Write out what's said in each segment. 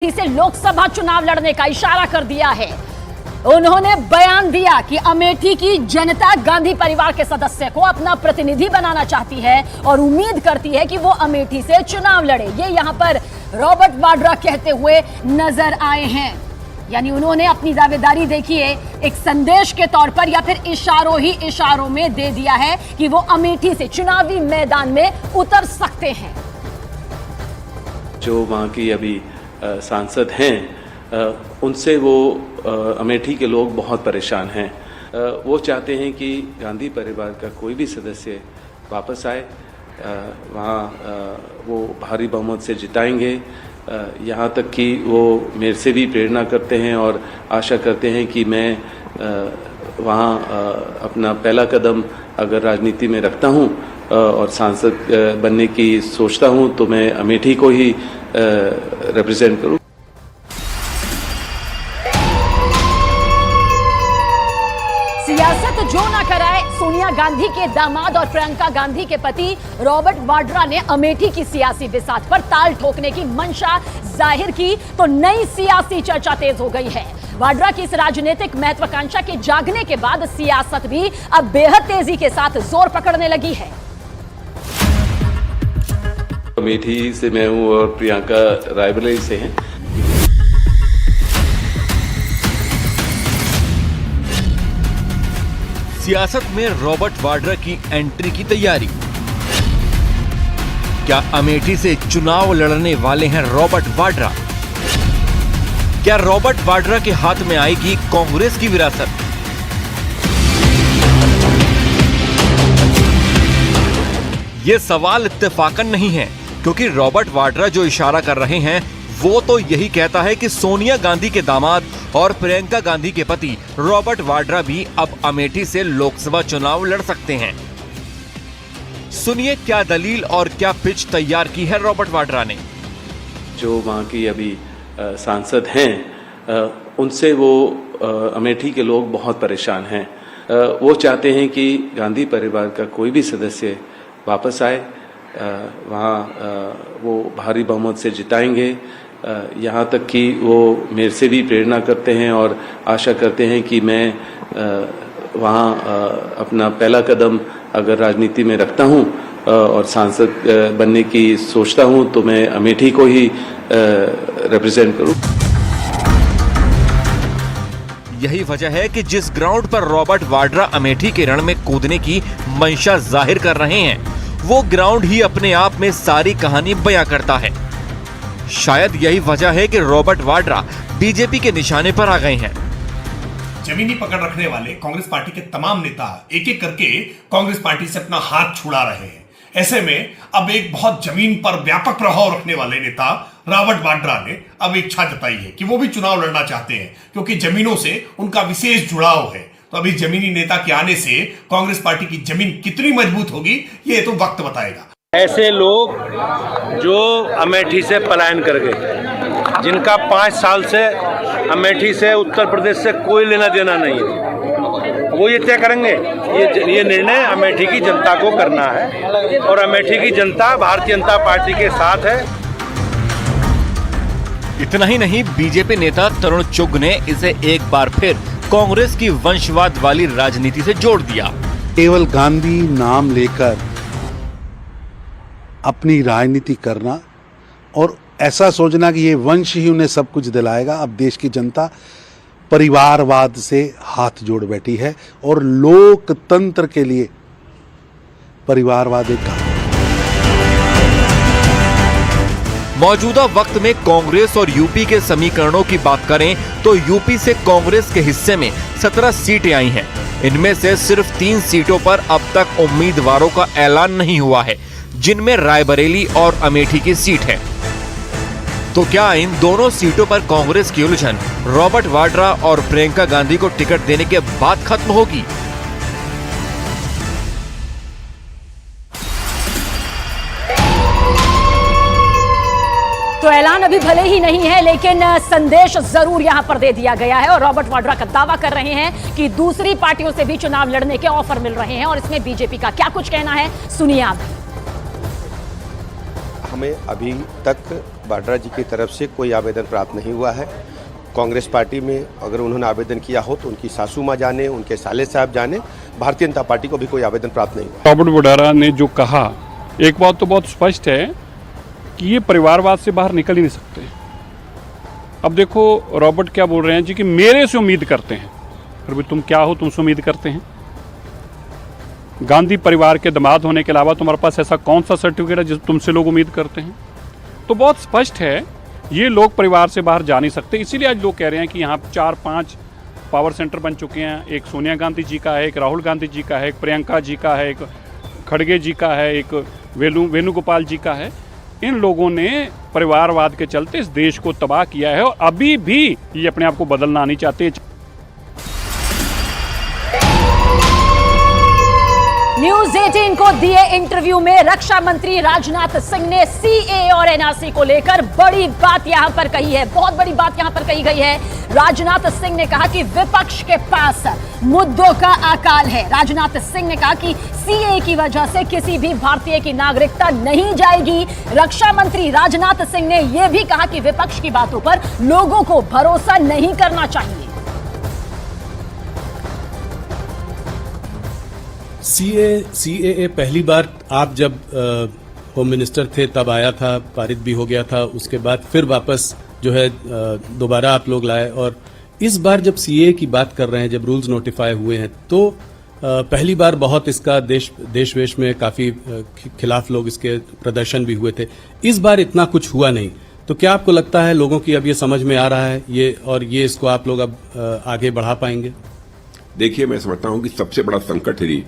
से लोकसभा चुनाव लड़ने का इशारा कर दिया है। उन्होंने बयान दिया कि अमेठी की जनता गांधी परिवार के सदस्य को अपना प्रतिनिधि बनाना चाहती है और उम्मीद करती है कि वो अमेठी से चुनाव लड़े। ये यहां पर रॉबर्ट वाड्रा कहते हुए नजर आए हैं। यानी उन्होंने अपनी दावेदारी देखिए एक संदेश के तौर पर या फिर इशारों में दे दिया है कि वो अमेठी से चुनावी मैदान में उतर सकते हैं। जो वहां की अभी सांसद हैं उनसे वो अमेठी के लोग बहुत परेशान हैं। वो चाहते हैं कि गांधी परिवार का कोई भी सदस्य वापस आए। वहाँ वो भारी बहुमत से जिताएंगे। यहाँ तक कि वो मेरे से भी प्रेरणा करते हैं और आशा करते हैं कि मैं वहाँ अपना पहला कदम अगर राजनीति में रखता हूँ और सांसद बनने की सोचता हूँ तो मैं अमेठी को ही रिप्रेजेंट करूँ। सियासत जो ना कराए, सोनिया गांधी के दामाद और प्रियंका गांधी के पति रॉबर्ट वाड्रा ने अमेठी की सियासी बिसात पर ताल ठोकने की मंशा जाहिर की तो नई सियासी चर्चा तेज हो गई है। वाड्रा की इस राजनीतिक महत्वाकांक्षा के जागने के बाद सियासत भी अब बेहद तेजी के साथ जोर पकड़ने लगी है। अमेठी से मैं हूँ और प्रियंका रायबरेली से हैं। सियासत में रॉबर्ट वाड्रा की एंट्री की तैयारी। क्या अमेठी से चुनाव लड़ने वाले हैं रॉबर्ट वाड्रा? क्या रॉबर्ट वाड्रा के हाथ में आएगी कांग्रेस की विरासत? ये सवाल इत्तेफाकन नहीं है, क्योंकि रॉबर्ट वाड्रा जो इशारा कर रहे हैं वो तो यही कहता है कि सोनिया गांधी के दामाद और प्रियंका गांधी के पति रॉबर्ट वाड्रा भी अब अमेठी से लोकसभा चुनाव लड़ सकते हैं। सुनिए क्या दलील और क्या पिच तैयार की है रॉबर्ट वाड्रा ने। जो वहाँ की अभी सांसद हैं उनसे वो अमेठी के लोग बहुत परेशान हैं। वो चाहते हैं कि गांधी परिवार का कोई भी सदस्य वापस आए। वहाँ वो भारी बहुमत से जिताएंगे। यहाँ तक कि वो मेरे से भी प्रेरणा करते हैं और आशा करते हैं कि मैं वहाँ अपना पहला कदम अगर राजनीति में रखता हूँ और सांसद बनने की सोचता हूँ तो मैं अमेठी को ही रिप्रेजेंट करूँ। यही वजह है कि जिस ग्राउंड पर रॉबर्ट वाड्रा अमेठी के रण में कूदने की मंशा जाहिर कर रहे हैं वो ग्राउंड ही अपने आप में सारी कहानी बयां करता है। शायद यही वजह है कि रॉबर्ट वाड्रा बीजेपी के निशाने पर आ गए हैं। जमीनी पकड़ रखने वाले कांग्रेस पार्टी के तमाम नेता एक एक करके कांग्रेस पार्टी से अपना हाथ छुड़ा रहे हैं। ऐसे में अब एक बहुत जमीन पर व्यापक प्रभाव रखने वाले नेता रॉबर्ट वाड्रा ने अब इच्छा जताई है कि वो भी चुनाव लड़ना चाहते हैं, क्योंकि जमीनों से उनका विशेष जुड़ाव है। तो अभी जमीनी नेता के आने से कांग्रेस पार्टी की जमीन कितनी मजबूत होगी ये तो वक्त बताएगा। ऐसे लोग जो अमेठी से पलायन कर गए, जिनका 5 साल से अमेठी से उत्तर प्रदेश से कोई लेना देना नहीं है, वो ये तय करेंगे। ये निर्णय अमेठी की जनता को करना है और अमेठी की जनता भारतीय जनता पार्टी के साथ है। इतना ही नहीं, बीजेपी नेता तरुण चुग ने इसे एक बार फिर कांग्रेस की वंशवाद वाली राजनीति से जोड़ दिया। केवल गांधी नाम लेकर अपनी राजनीति करना और ऐसा सोचना कि ये वंश ही उन्हें सब कुछ दिलाएगा। अब देश की जनता परिवारवाद से हाथ जोड़ बैठी है और लोकतंत्र के लिए परिवारवाद एक घातक। मौजूदा वक्त में कांग्रेस और यूपी के समीकरणों की बात करें तो यूपी से कांग्रेस के हिस्से में 17 सीटें आई हैं। इनमें से सिर्फ 3 सीटों पर अब तक उम्मीदवारों का ऐलान नहीं हुआ है, जिनमें रायबरेली और अमेठी की सीट है। तो क्या इन दोनों सीटों पर कांग्रेस की उलझन रॉबर्ट वाड्रा और प्रियंका गांधी को टिकट देने के बाद खत्म होगी? तो ऐलान अभी भले ही नहीं है, लेकिन संदेश जरूर यहां पर दे दिया गया है और रॉबर्ट वाड्रा का दावा कर रहे हैं कि दूसरी पार्टियों से भी चुनाव लड़ने के ऑफर मिल रहे हैं। और इसमें बीजेपी का क्या कुछ कहना है, सुनिए आप। हमें अभी तक वाड्रा जी की तरफ से कोई आवेदन प्राप्त नहीं हुआ है। कांग्रेस पार्टी में अगर उन्होंने आवेदन किया हो तो उनकी सासू माँ जाने, उनके साले साहब जाने, भारतीय जनता पार्टी को भी कोई आवेदन प्राप्त नहीं हुआ। रॉबर्ट वाड्रा ने जो कहा, एक बात तो बहुत स्पष्ट है कि ये परिवारवाद से बाहर निकल ही नहीं सकते। अब देखो रॉबर्ट क्या बोल रहे हैं जी कि मेरे से उम्मीद करते हैं। फिर भी तुम क्या हो, तुमसे उम्मीद करते हैं? गांधी परिवार के दामाद होने के अलावा तुम्हारे पास ऐसा कौन सा सर्टिफिकेट है जिस तुमसे लोग उम्मीद करते हैं? तो बहुत स्पष्ट है, ये लोग परिवार से बाहर जा नहीं सकते। इसीलिए आज लोग कह रहे हैं कि यहाँ 4-5 पावर सेंटर बन चुके हैं। एक सोनिया गांधी जी का है, एक राहुल गांधी जी का है, एक प्रियंका जी का है, एक खड़गे जी का है, एक वेणुगोपाल जी का है। इन लोगों ने परिवारवाद के चलते इस देश को तबाह किया है और अभी भी ये अपने आप को बदलना नहीं चाहते। न्यूज 18 को दिए इंटरव्यू में रक्षा मंत्री राजनाथ सिंह ने सीएए और एनआरसी को लेकर बड़ी बात यहां पर कही है। बहुत बड़ी बात यहां पर कही गई है। राजनाथ सिंह ने कहा कि विपक्ष के पास मुद्दों का अकाल है। राजनाथ सिंह ने कहा कि सीएए की वजह से किसी भी भारतीय की नागरिकता नहीं जाएगी। रक्षा मंत्री राजनाथ सिंह ने यह भी कहा कि विपक्ष की बातों पर लोगों को भरोसा नहीं करना चाहिए। सीएए पहली बार आप जब होम मिनिस्टर थे तब आया था, पारित भी हो गया था। उसके बाद फिर वापस जो है दोबारा आप लोग लाए, और इस बार जब सीएए की बात कर रहे हैं, जब रूल्स नोटिफाई हुए हैं, तो पहली बार बहुत इसका देश वेश में काफी खिलाफ लोग इसके प्रदर्शन भी हुए थे। इस बार इतना कुछ हुआ नहीं। तो क्या आपको लगता है लोगों की अब ये समझ में आ रहा है ये, और ये इसको आप लोग अब आगे बढ़ा पाएंगे? देखिए, मैं समझता हूं कि सबसे बड़ा संकट यदि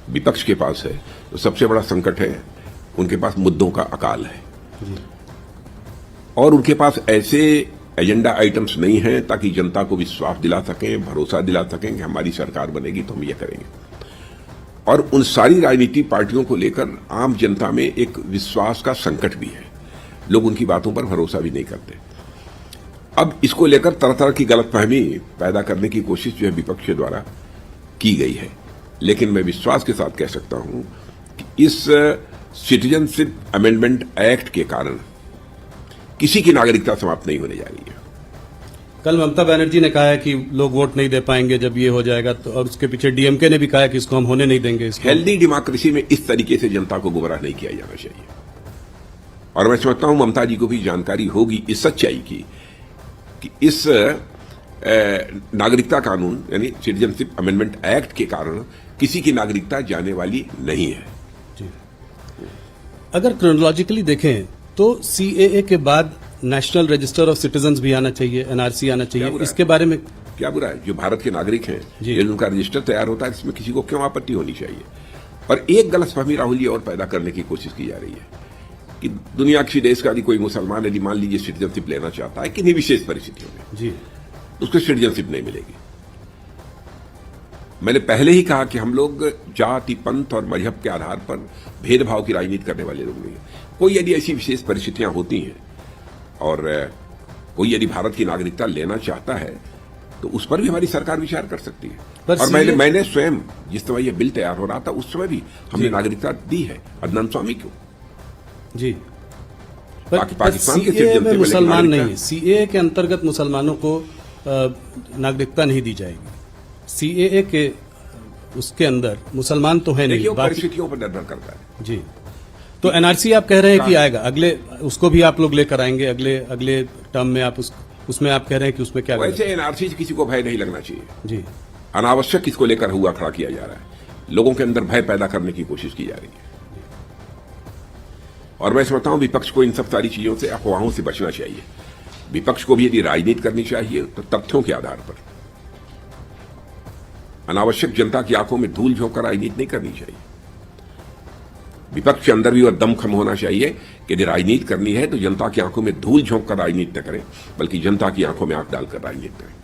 विपक्ष के पास है तो सबसे बड़ा संकट है उनके पास मुद्दों का अकाल है और उनके पास ऐसे एजेंडा आइटम्स नहीं हैं ताकि जनता को विश्वास दिला सकें, भरोसा दिला सकें कि हमारी सरकार बनेगी तो हम ये करेंगे। और उन सारी राजनीतिक पार्टियों को लेकर आम जनता में एक विश्वास का संकट भी है। लोग उनकी बातों पर भरोसा भी नहीं करते। अब इसको लेकर तरह तरह की गलतफहमी पैदा करने की कोशिश जो है विपक्ष के द्वारा की गई है, लेकिन मैं विश्वास के साथ कह सकता हूं कि इस सिटीजनशिप अमेंडमेंट एक्ट के कारण किसी की नागरिकता समाप्त नहीं होने जा रही है। कल ममता बनर्जी ने कहा है कि लोग वोट नहीं दे पाएंगे जब ये हो जाएगा, तो और उसके पीछे डीएमके ने भी कहा है कि इसको हम होने नहीं देंगे। हेल्दी डेमोक्रेसी में इस तरीके से जनता को गुमराह नहीं किया जाना चाहिए। और मैं समझता हूं ममता जी को भी जानकारी होगी इस सच्चाई की कि इस नागरिकता कानून यानी सिटीजनशिप अमेंडमेंट एक्ट के कारण किसी की नागरिकता जाने वाली नहीं है। जी। अगर क्रोनोलॉजिकली देखें तो सीएए के बाद नेशनल रजिस्टर ऑफ सिटीजन्स भी आना चाहिए, एनआरसी आना चाहिए। इसके बारे में क्या बुरा है? जो भारत के नागरिक हैं, ये उनका रजिस्टर तैयार होता है, इसमें किसी को क्यों आपत्ति होनी चाहिए? और एक गलतफहमी राहुल जी और पैदा करने की कोशिश की जा रही है कि दुनिया किसी देश का कोई मुसलमान यदि मान लीजिए सिटीजनशिप लेना चाहता है किन्हीं विशेष परिस्थितियों में, जी, उसको सिटीजनशिप नहीं मिलेगी। मैंने पहले ही कहा कि हम लोग जाति, पंथ और मजहब के आधार पर भेदभाव की राजनीति करने वाले लोग नहीं हैं। कोई यदि ऐसी विशेष परिस्थितियां होती हैं और कोई यदि भारत की नागरिकता लेना चाहता है तो उस पर भी हमारी सरकार विचार कर सकती है। और मैंने स्वयं जिस समय यह बिल तैयार हो रहा था उस समय भी हमने नागरिकता दी है अदनान स्वामी को। जी, पाकिस्तान के सीएए में मुसलमान नहीं, सीएए के अंतर्गत मुसलमानों को नागरिकता नहीं दी जाएगी। सीएए के उसके अंदर मुसलमान तो है नहीं, परिस्थितियों पर निर्भर करता है। जी, तो एनआरसी आप कह रहे हैं कि आएगा, अगले उसको भी आप लोग लेकर आएंगे अगले टर्म में। आप उसमें आप कह रहे हैं कि उसमें क्या? वैसे एनआरसी से किसी को भय नहीं लगना चाहिए। जी, अनावश्यक इसको लेकर हुआ खड़ा किया जा रहा है, लोगों के अंदर भय पैदा करने की कोशिश की जा रही है। और मैं समझता हूं विपक्ष को इन सब सारी चीजों से, अफवाहों से बचना चाहिए। विपक्ष को भी यदि राजनीति करनी चाहिए तो तथ्यों के आधार पर, अनावश्यक जनता की आंखों में धूल झोंक कर राजनीति नहीं करनी चाहिए। विपक्ष के अंदर भी वह दमखम होना चाहिए कि यदि राजनीति करनी है तो जनता की आंखों में धूल झोंक कर राजनीति न करें, बल्कि जनता की आंखों में आंख डालकर राजनीति करें।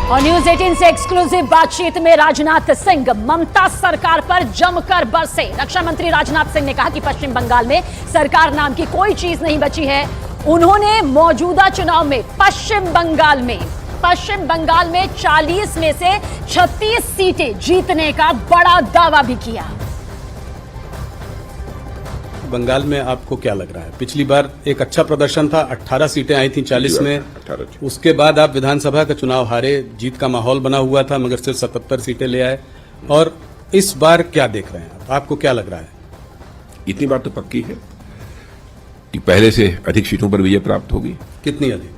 और न्यूज 18 से एक्सक्लूसिव बातचीत में राजनाथ सिंह ममता सरकार पर जमकर बरसे। रक्षा मंत्री राजनाथ सिंह ने कहा कि पश्चिम बंगाल में सरकार नाम की कोई चीज नहीं बची है। उन्होंने मौजूदा चुनाव में पश्चिम बंगाल में पश्चिम बंगाल में 40 में से 36 सीटें जीतने का बड़ा दावा भी किया। बंगाल में आपको क्या लग रहा है? पिछली बार एक अच्छा प्रदर्शन था, 18 सीटें आई थी 40 में। 18। उसके बाद आप विधानसभा का चुनाव हारे, जीत का माहौल बना हुआ था, मगर सिर्फ 77 सीटें ले आए। और इस बार क्या देख रहे हैं आपको क्या लग रहा है? इतनी बात तो पक्की है कि पहले से अधिक सीटों पर विजय प्राप्त होगी। कितनी अधिक?